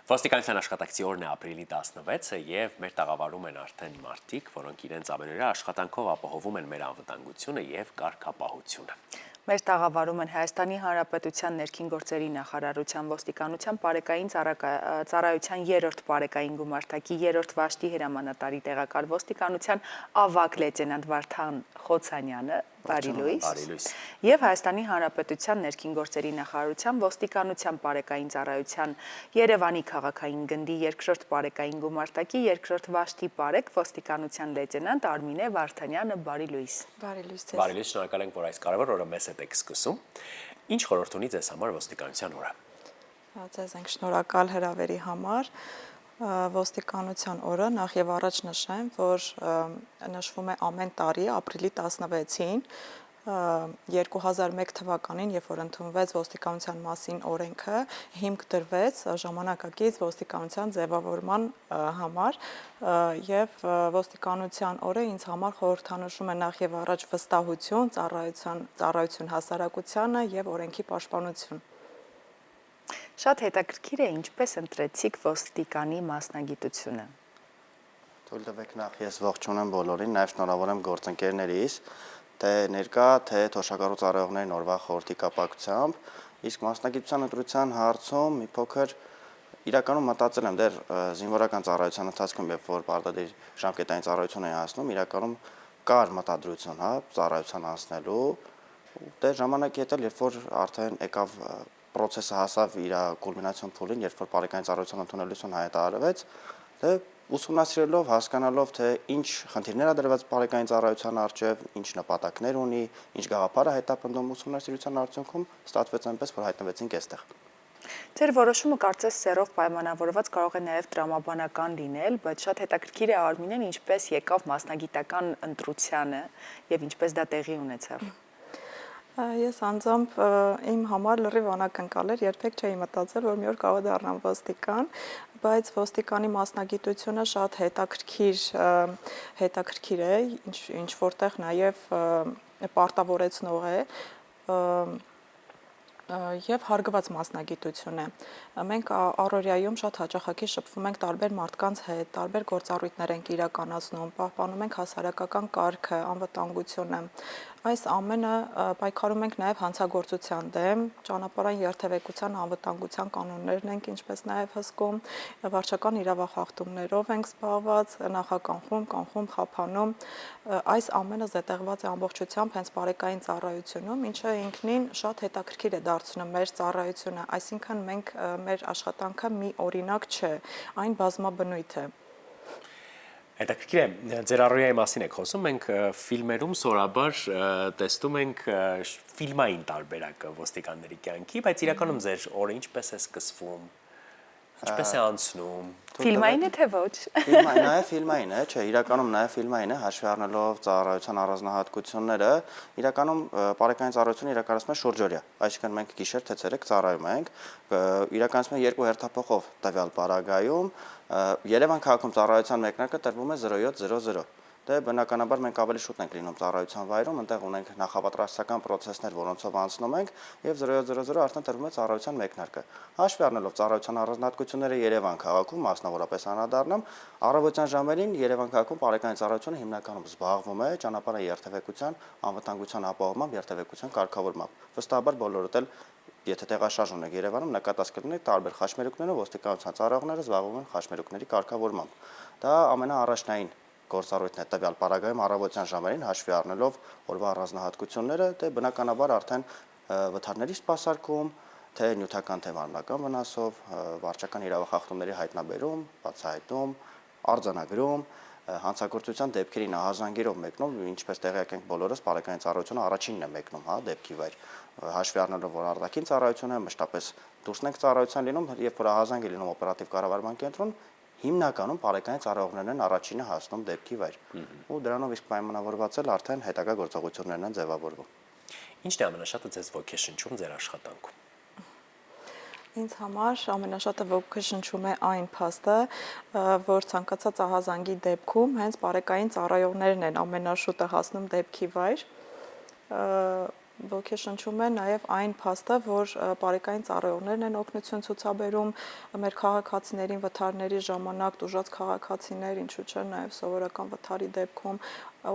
Ոստիկանության աշխատակցի օրն է ապրիլի 16-ը եւ մեր տաղավարում են արդեն մարդիկ, որոնք իրենց ամենօրյա աշխատանքով ապահովում են մեր անվտանգությունը եւ կարգապահությունը։ Մեր տաղավարում են Հայաստանի Հանրապետության ներքին գործերի նախարարության ոստիկանության բարեկային ծառայության 3-րդ բարեկային գումարտակի 3-րդ վաշտի հրամանատարի տեղակալ ոստիկանության ավագ լեյտենանտ Վարդան Խոցանյանը, բարի լույս, եւ Հայաստանի Հանրապետության ներքին գործերի նախարարության ոստիկանության բարեկային ծառայության Երևանի քաղաքային գնդի 2-րդ բարեկային գումարտակի 2-րդ վաշտի բարեկ ոստիկանության լեյտենանտ Արմինե Վարդանյանը, բարի լույս։ Բարի լույս, շնորհակալ ենք, որ այս կարևոր օրը մեզ հետ եք սկսում։ Ինչ խորհուրդ ունի ձեզ համար ոստիկանության օրը։ Ձեզ ենք շնորհակալ հրավերի համար։ Ոստիկանության օրը նախ եւ առաջ նշեմ, որ նշվում է ամեն տարի ապրիլի 16-ին 2001 թվականին, երբ որ ընդունվեց ոստիկանության մասին օրենքը, հիմք դրվեց ժամանակակից ոստիկանության ձևավորման համար եւ ոստիկանության օրը ինձ համար խորհրդանշում է նախ եւ առաջ վստահություն, ծառայություն հասարակությանը եւ օրենքի պաշտպանություն։ Շատ հետաքրքիր է ինչպես ընտրեցիք ոստիկանի մասնագիտությունը։ Թույլ տվեք նախ ես ողջունեմ բոլորին, նաև շնորհավոր եմ գործընկերներիս, թե ներկա, թե թոշակառու ծառայողներին օրվա խորհրդի կապակցությամբ, իսկ մասնագիտության ընտրության հարցում մի փոքր իրականում մտածել եմ դեռ զինվորական ծառայության ընթացքում, երբ որ պարտադիր ժամկետային ծառայություն էի հասնում, իրականում կար մտադրություն, ծառայության անցնելու, դե ժամանակի հետ էլ երբ որ արդեն եկավ process-ը հասավ իր կուլմինացիոն փուլին, երբ որ բարեկային ծառայության ընդունելություն հայտարարվեց, դե ուսումնասիրելով, հասկանալով, թե ինչ խնդիրներ ա դրված բարեկային ծառայության առջև, ինչ նպատակներ ունի, ինչ գաղափար է հետապնդում, ուսումնասիրության արդյունքում ստացվեց այնպես, որ հայտնվեցինք այստեղ։ Ձեր որոշումը կարծես սեռով պայմանավորված կարող է նաև տրամաբանական լինել, բայց շատ հետաքրքիր է Արմինեն ինչպես եկավ մասնագիտական ընտրությանը եւ ինչպես դա տեղի ունեցավ։ Ես անձամբ իմ համար լրիվ անակնկալ էր, երբեք չէի մտածել, որ մի օր կարող դառնամ ոստիկան, բայց ոստիկանի մասնագիտությունը շատ հետաքրքիր է, ինչ որտեղ նաև պարտավորեցնող է եւ հարգված մասնագիտություն է։ Մենք առօրյայում շատ հաճախակի շփվում ենք տարբեր մարդկանց հետ, տարբեր գործառույթներ ենք իրականացնում, պահպանում ենք հասարակական կարգը, անվտանգությունը։ Այս ամենը պայքարում ենք նաև հանցագործության դեմ, ճանապարհային երթևեկության անվտանգության կանոններն ենք ինչպես նաև հսկում, վարչական իրավախախտումներով ենք զբաղված, նախականխում, կանխում, խափանում։ Այս ամենը զետեղված է ամբողջությամբ հենց բարեկային ծառայությունում, ինչը ինքնին շատ հետաքրքիր է դարձնում մեր ծառայությունը, այսինքն մենք մեր աշխատանքը մի օրինակ չէ, այն բազմաբնույթ է։ Հետաքրքիր է, ձեր առօրյայի մասին եք խոսում, մենք ֆիլմերում սովորաբար տեսնում ենք ֆիլմային տարբերակը ոստիկանների կյանքի, բայց իրականում ձեր օրը ինչպես է սկսվում, ինչպես է անցնում։ Ֆիլմային է թե ոչ։ Նաև ֆիլմային է, չէ, իրականում նաև ֆիլմային է, հաշվի առնելով ծառայության առանձնահատկությունները, իրականում բարեկային ծառայությունը իրականացնում է շուրջօրյա, այսինքն մենք գիշեր թե ցերեկ ծառայում ենք, իրականացնում ենք 2 հերթափոխով տվյալ պարագայում, Երևան քաղաքում ծառայության մեկնարկը տրվում է 07:00, դե բնականաբար մենք ավելի շուտ ենք լինում ծառայության վայրում, այնտեղ ունենք նախապատրաստական process-ներ, որոնցով անցնում ենք, եւ 07:00 արդեն տրվում է ծառայության մեկնարկը։ Հաշվի առնելով ծառայության առանձնահատկությունները Երևան քաղաքում, մասնավորապես անդառնամ, առավոտյան ժամերին Երևան քաղաքում բարեկային ծառայությունը հիմնականում զբաղվում է ճանապարհային երթևեկության, անվտանգության ապահովմամբ, երթևեկության կարգավորմամբ։ Վստահաբար բոլորդ էլ եթե տեղաշարժ ունեք Երևանում, նկատած կլինեք տարբեր խաչմերուկներով ոստիկանության ծառայողները զբաղվում են խաչմերուկների կարգավորմամբ։ Դա ամենաառաջնային գործառույթն է տվյալ պարագայում առավոտյան ժամերին հաշվի առնելով օրվա առանձնահատկությունները, դե բնականաբար արդեն վթարների սպասարկում, թե նյութական թե մարմնական վնասով, վարչական իրավախախտումների հայտնաբերում, բացահայտում, արձանագրում, հանցագործության դեպքերի ահազանգերով մեկնում, ինչպես տեղյակ ենք բոլորս, բարեկային ծառայությունը առաջինն է մեկնում, դեպքի վայր, հաշվի առնելով, որ արտաքին ծառայություն է, մշտապես դուրսն ենք ծառայության լինում, երբ որ ահազանգ է լինում օպերատիվ կառավարման կենտրոն, հիմնականում բարեկային ծառայողներն են առաջինը հասնում դեպքի վայր։ Ու դրանով իսկ պայմանավորված էլ արդեն հետագա գործողություններն են ձևավորվում։ Ինչն է ամենաշատը ձեզ ոգեշնչում ձեր աշխատանքում։ Ինձ համար ամենաշատը ոգեշնչում է այն փաստը, որ ցանկացած ահազանգի դեպքում հենց բարեկային ծառայողներն են ամենաշուտը հասնում դեպքի վայր, ոգեշնչում է նաև այն փաստը, որ բարեկային ծառայողներն են օգնություն ցուցաբերում մեր քաղաքացիներին վթարների ժամանակ, տուժած քաղաքացիներ, ինչու՞ չէ, նաև սովորական վթարի դեպքում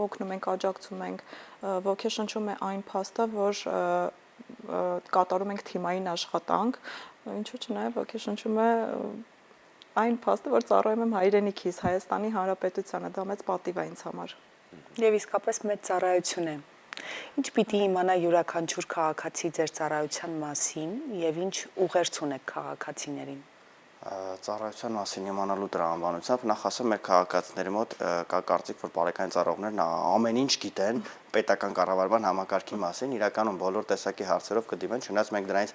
օգնում ենք, աջակցում ենք, ոգեշնչում է այն փաստը, որ կատարում ենք թիմային աշխատանք, ինչու՞ չէ, նաև ոգեշնչում է այն փաստը, որ ծառայում եմ հայրենիքիս, Հայաստանի Հանրապետությանը, դա մեծ պատիվ է ինձ համար։ Եվ իսկապես մեծ ծառայություն է։ Ինչ պիտի իմանա յուրաքանչյուր քաղաքացի ձեր ծառայության մասին եւ ինչ ուղերձ ունեք քաղաքացիներին։ Ծառայության մասին իմանալու տրամաբանությամբ նախ ասեմ մեր քաղաքացիների մոտ կա կարծիք, որ բարեկային ծառայողներն ամեն ինչ գիտեն պետական կառավարման համակարգի մասին, իրականում բոլոր տեսակի հարցերով կդիմեն, չնայած մենք դրանից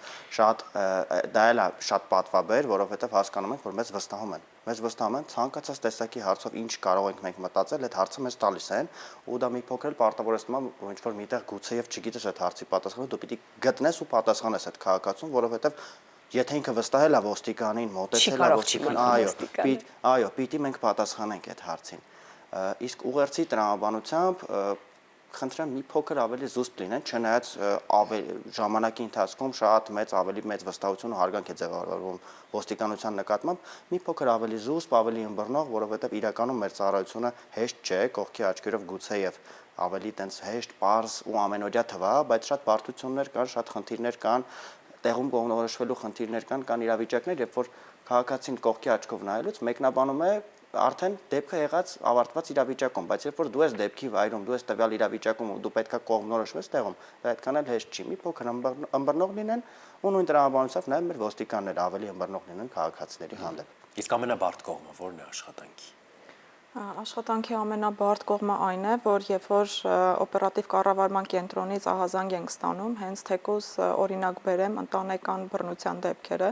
դա էլ է շատ պատվաբեր, որովհետև հասկանում ենք, որ մեզ վստահում են։ Մեզ վստահում են ցանկացած տեսակի հարցով ինչ կարող ենք մենք մտածել, այդ հարցը մեզ տալիս են, ու դա մի փոքր էլ պարտավորեցնում է ինչ որ միտեղ գուցեև չգիտես այդ հարցի պատասխանը, դու պիտի գտնես ու պատասխանես այդ քաղաքացուն, որովհետև եթե ինքը վստահել է ոստիկանին, մոտեցել է ոստիկանին, այո, պիտի մենք պատասխանենք այդ հարցին։ Իսկ ուղերձի տրամաբանությամբ խնդրեմ մի փոքր ավելի զուսպ լինեն, չնայած ժամանակի ընթացքում շատ ավելի մեծ վստահություն ու հարգանք է ձևավորվում ոստիկանության նկատմամբ, մի փոքր ավելի զուսպ, ավելի ըմբռնող, որովհետև իրականում մեր ծառայությունը հեշտ չէ, կողքի աչքերով գուցեև ավելի տենց հեշտ, պարզ ու ամենօրյա թվա, բայց շատ բարդություններ կան, շատ խնդիրներ կան, տեղում կողմնորոշվելու խնդիրներ կան իրավիճակներ, երբ որ քաղաքացին կողքի աչքով նայելուց մեկնաբանում է արդեն դեպքը եղած ավարտված իրավիճակում, բայց երբ որ դու ես դեպքի վայրում, դու ես տվյալ իրավիճակում ու դու պետքա կողմնորոշվես տեղում, դա այդքան էլ հեշտ չի։ Մի փոքր ըմբռնող լինեն ու նույն տրամաբանությամբ նաև մեր ոստիկանները ավելի ըմբռնող լինեն քաղաքացիների հանդեպ։ Իսկ ամենաբարդ կողմը ո՞րն է աշխատանքի։ Աշխատանքի ամենաբարդ կողմը այն է, որ երբ որ օպերատիվ կառավարման կենտրոնից ահազանգ ենք ստանում, հենց թեկուզ օրինակ բերեմ ընտանեկան բռնության դեպքերը,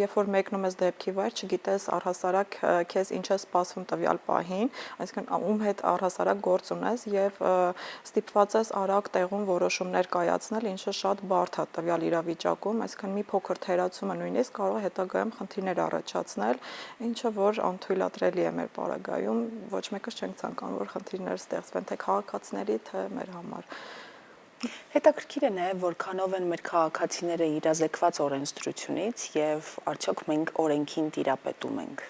երբ որ մեկնում ես դեպքի վայր, չգիտես առհասարակ քեզ ինչ է սպասվում տվյալ պահին, այսինքն ում հետ առհասարակ գործ ունես եւ ստիպված ես արագ տեղում որոշումներ կայացնել, ինչը շատ բարդ է տվյալ իրավիճակում, այսինքն մի փոքր թերացումը նույնիսկ կարող է հետագայում խնդիրներ առաջացնել, ինչը որ անթույլատրելի է մեր պարագայում ոչ մեկս չենք ցանկանում, որ խնդիրներ ստեղծվեն թե քաղաքացիների, թե մեր համար։ Հետաքրքիր է նաև, որքանով են մեր քաղաքացիները իրազեկված օրենսդրությունից եւ արդյոք մենք օրենքին տիրապետում ենք։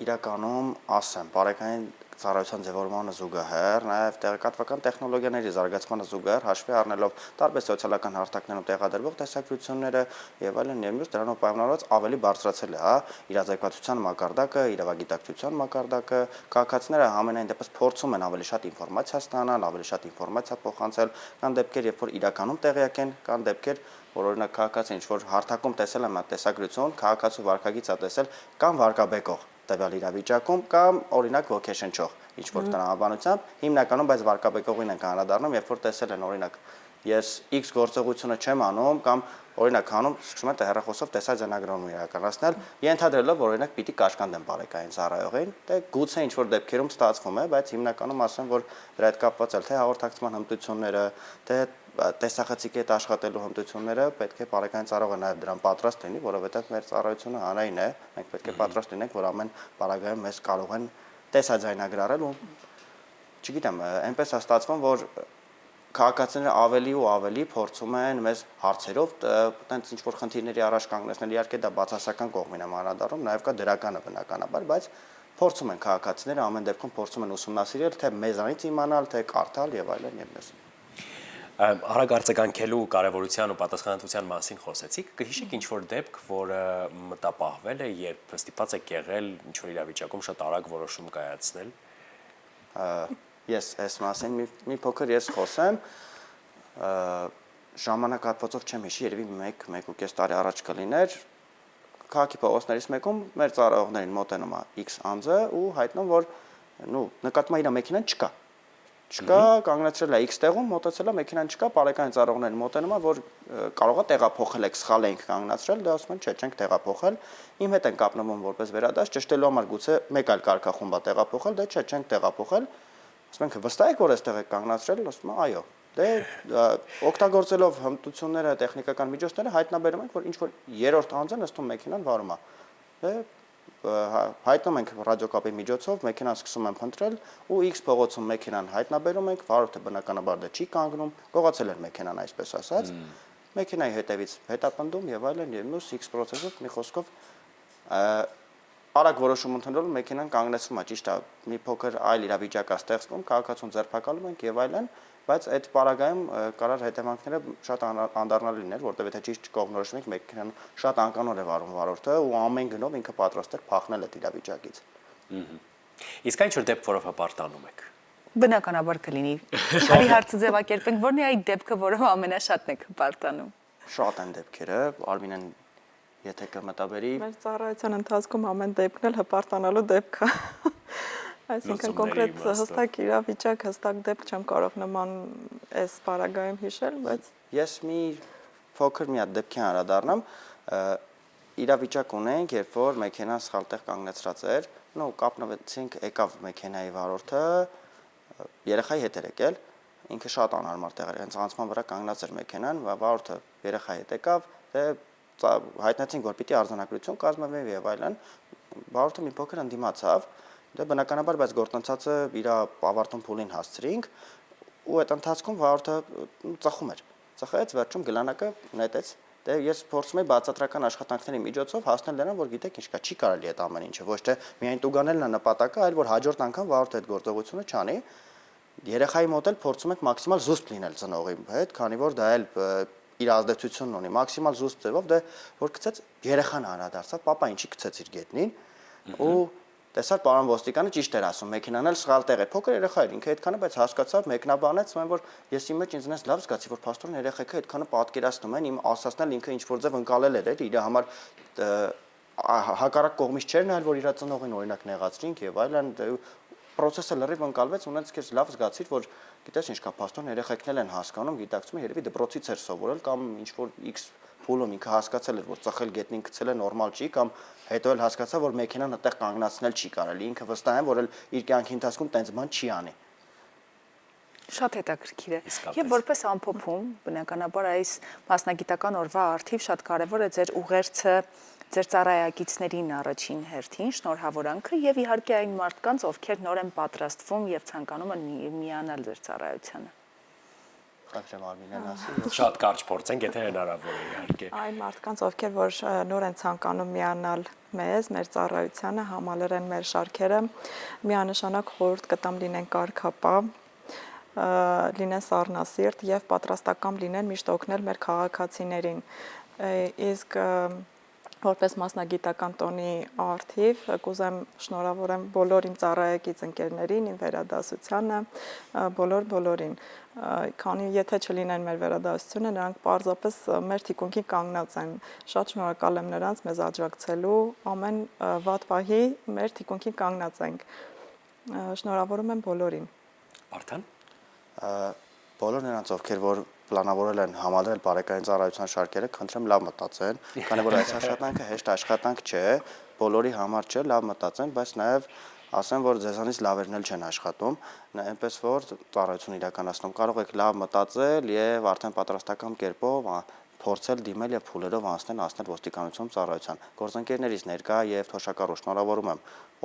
Իրականում ասեմ, բարեկային ծառայության ձևավորմանը զուգահեռ, նաև տեղեկատվական տեխնոլոգիաների զարգացմանը զուգահեռ հաշվի առնելով տարբեր սոցիալական հարթակներում տեղադրվող տեսակցությունները եւ այլն եւ մյուս դրանով պայմանավորված ավելի բարձրացել է, իրազեկվածության մակարդակը, իրավագիտակցության մակարդակը, քաղաքացիները ամենայն դեպս փորձում են ավելի շատ ինֆորմացիա ստանալ, ավելի շատ ինֆորմացիա փոխանցել, կան դեպքեր, երբ որ իրականում տեղյակ են, կան դեպքեր, որ օրինակ քաղաքացին ինչ-որ հարթակում տեսել է մի տեսագրություն, քաղաքացու վարքագիծ է տեսել կամ վարկաբեկող տվյալ իրավիճակում կամ օրինակ ոգեշնչող ինչ-որ տրամաբանությամբ, հիմնականում բայց վարկաբեկողին են անդրադառնում, երբ որ տեսել են օրինակ ես X գործողությունը չեմ անում կամ օրինակ անում, սկսում են հեռախոսով տեսաձայնագրում իրականացնել, ենթադրելով որ օրինակ պիտի կաշկանդեն բարեկային ծառայողին, դե գուցե ինչ-որ դեպքերում ստացվում է, բայց հիմնականում ասեմ, որ դրա հետ կապված էլ թե հաղորդակցման հմտությունները, թե տեսախցիկի հետ աշխատելու հմտությունները պետք է բարեկային ծառայողը նաև դրան պատրաստ լինի, որովհետև մեր ծառայությունը հանրային է, մենք պետք է պատրաստ լինենք, որ ամեն պարագայում մեզ կարող են տեսաձայնագրել ու չգիտեմ, այնպես է ստացվում, որ քաղաքացիները ավելի ու ավելի փորձում են մեզ հարցերով տենց ինչ-որ խնդիրների առաջ կանգնեցնել, իհարկե դա բացասական կողմին է անդրադառնում, նաև կա դրականը բնականաբար, բայց փորձում են քաղաքացիները ամեն դեպքում փորձում են ուսումնասիրել, թե մեզանից իմանալ, թե կարդալ եւ այլն եւ մյուսը։ Արագ արձագանքելու կարևորության ու պատասխանատվության մասին խոսեցիք, կհիշեք ինչ-որ դեպք, որը մտապահվել է, երբ ստիպված եք եղել ինչ-որ իրավիճակում շատ արագ որոշում կայացնել։ Ես այս մասին մի փոքր ես խոսեմ, ժամանակահատվածով չեմ հիշի, երևի 1.5 տարի առաջ կլիներ, քաղաքի փողոցներից մեկում մեր ծառայողներին մոտենում է X անձը ու հայտնում, որ նկատում է իր մեքենան չկա, կանգնացրել է X տեղում, մոտեցել է մեքենան չկա, բարեկային ծառայողներին մոտենում է, որ կարող է տեղափոխել եք, սխալ ենք կանգնացրել, դա ասում են, չէ, չենք տեղափոխել, իմ հետ են կապնվում որպես վերադարձ, ճշտելու համար գուցե մեկ այլ կարգախումբ է տեղափոխել, դե չէ, չենք տեղափոխել, ասում ենք, վստահ եք, որ այստեղ եք կանգնացրել, ասում է, այո։ Դե օգտագործելով հմտությունները, տեխնիկական միջոցները հայտնաբերում ենք, որ ինչ որ երրորդ անձը նստում մեքենան վարում է։ Դե հայտնում ենք ռադիոկապի միջոցով, մեքենան սկսում են փնտրել ու X փողոցում մեքենան հայտնաբերում ենք, վարորդը բնականաբար դա չի կանգնում, գողացել էր մեքենան այսպես ասած, մեքենայի հետևից հետապնդում եւ այլն եւ մյուս X process-ով մի խոսքով արագ որոշում ընդունելով մեքենան կանգնեցվում է, ճիշտ է, մի փոքր այլ իրավիճակ է ստեղծվում, քաղաքացուն ձերբակալում ենք եւ այլն, բայց այդ պարագայում կարար հետևանքները շատ անդառնալի լիներ, որտեղ եթե ճիշտ կողմնորոշում ենք, մեքենան շատ անկանոն է վարում վարորդը ու ամեն գնով ինքը պատրաստ է փախնել այդ իրավիճակից։ Իսկ այն ինչ որ դեպք, որով հպարտանում եք։ Բնականաբար կլինի։ Արի հարցը ձևակերպենք, որն է այդ դեպքը, որով ամենաշատն եք հպարտանում։ Շատ են դեպքերը, Արմինեն եթե կմտաբերի Մեր ծառայության ընթացքում ամեն դեպքն էլ հպարտանալու դեպք է։ Այսինքն կոնկրետ հստակ իրավիճակ, հստակ դեպք չեմ կարող նման այս պարագայում հիշել, բայց ես մի փոքր մի հատ դեպքի անդրադառնամ, իրավիճակ ունենք, երբ որ մեքենան սխալ տեղ կանգնեցրած էր, նո կապնվեցինք, եկավ մեքենայի վարորդը, երեխայի հետ էր եկել, ինքը շատ անհարմար տեղ էր, հենց անցման վրա կանգնած էր մեքենան, վարորդը երեխայի հետ եկավ, դե հայտնեցինք, որ պիտի արձանագրություն կազմվի եւ այլն, վարորդը մի փոքր ընդդիմացավ, դե բնականաբար բայց գործընթացը իր ավարտուն փուլին հասցրինք ու այդ ընթացքում վարորդը ծխում էր, ծխեց, վերջում գլանակը նետեց, դե ես փորձում եի բացատրական աշխատանքների միջոցով հասնել նրան, որ գիտեք ինչ կա, չի կարելի այդ ամեն ինչը, ոչ թե միայն տուգանելն է նպատակը, այլ որ հաջորդ անգամ վարորդը այդ գործողությունը չանի, երեխայի մոտ էլ փորձում ենք մաքսիմալ զուսպ լինել ծնողի հետ, քանի որ դա էլ իր ազդեցությունն ունի, մաքսիմալ զուսպ ձևով, դե որ գցեց երեխան անդրադարձավ, պապա ինչի գցեց իր գետնին ու տեսար պարոն ոստիկանը ճիշտ էր ասում, մեքենան էլ սխալ տեղ է, փոքր երեխա էր, ինքը այդքանը, բայց հասկացավ, մեկնաբանեց, որ ես իմ մեջ ինձնից լավ զգացի, որ փաստորեն երեխեքը այդքանը պատկերացնում են, իմ ասածն ինքը ինչ որ ձև ընկալել էր, իր համար հակառակ կողմից չէր նայել, որ իր ծնողին օրինակ նեղացրինք եւ այլն, process-ը լրիվ ընկալվեց, ունեց քեզ լավ զգացիր, որ գիտես ինչ կա, փաստորեն երեխեքն են հասկանում, գիտակցում են, երևի դպրոցից էր սովորել կամ ինչ որ X փուլում ինքը հասկացել էր, որ ծխել գետնին գցել է նորմալ չի կամ հետո էլ հասկացա, որ մեքենան այդտեղ կանգնացնել չի կարելի, ինքը վստահ է, որ էլ իր կյանքի ընթացքում տենց բան չի անի։ Շատ հետաքրքիր է։ Եվ որպես ամփոփում, բնականաբար այս մասնագիտական օրվա առթիվ շատ կարևոր է ձեր ուղերձը ձեր ծառայակիցներին առաջին հերթին շնորհավորանքը եւ իհարկե այն մարդկանց, ովքեր նոր են պատրաստվում եւ ցանկանում են միանալ ձեր ծառայությանը։ Խնդրեմ Արմինեն ասի։ Շատ կարճ փորձենք, եթե հնարավոր է իհարկե։ այն մարդկանց, ովքեր որ նոր են ցանկանում միանալ մեզ, մեր ծառայությանը, համալրեն մեր շարքերը, միանշանակ խորհուրդ կտամ լինեն կարգապահ, լինեն սառնասիրտ եւ պատրաստական լինեն միշտ օգնել մեր քաղաքացիներին։ Իսկ որպես մասնագիտական տոնի առթիվ կուզեմ շնորհավորեմ բոլոր իմ ծառայակից ընկերներին, իմ վերադասությանը, բոլորին, քանի եթե չլինեն մեր վերադասությունը, նրանք պարզապես մեր թիկունքին կանգնած են։ Շատ շնորհակալ եմ նրանց մեզ աջակցելու, ամեն վատ պահի մեր թիկունքին կանգնած ենք։ Շնորհավորում եմ բոլորին։ Արթան։ Բոլոր նրանց, ովքեր որ պլանավորել են համալրել բարեկային ծառայության շարքերը, խնդրեմ լավ մտածեն, քանի որ այս աշխատանքը հեշտ աշխատանք չէ, բոլորի համար չէ, լավ մտածեն, բայց նաև ասեմ, որ ձեզանից լավերն էլ չեն աշխատում, այնպես որ ծառայություն իրականացնում կարող եք լավ մտածել եւ արդեն պատրաստական կերպով փորձել դիմել եւ փուլերով անցնել ոստիկանություն ծառայության։ Գործընկերներից ներկա եւ թոշակառու շնորհավորում եմ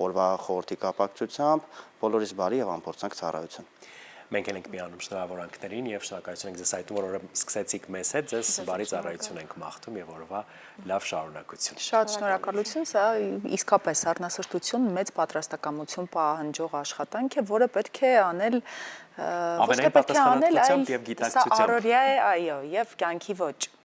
օրվա խորհրդի կապակցությամբ, բոլորիս բարի եւ անփորձանք ծառայություն։ Մենք ենք միանում շնորհավորանքներին եւ շնորհակալություն ենք ձեզ այդում, որ սկսեցիք մեզ հետ, ձեզ բարի ծառայություն ենք մաղթում եւ օրվա լավ շարունակություն։ Շատ շնորհակալություն, սա իսկապես առնասրտություն, մեծ պատրաստակամություն պահանջող աշխատանք է, որը պետք է անել ամենայն պատասխանատվությամբ եւ գիտակցությամբ։ Սա առօրյա է, այո, եւ կյանքի ոչ։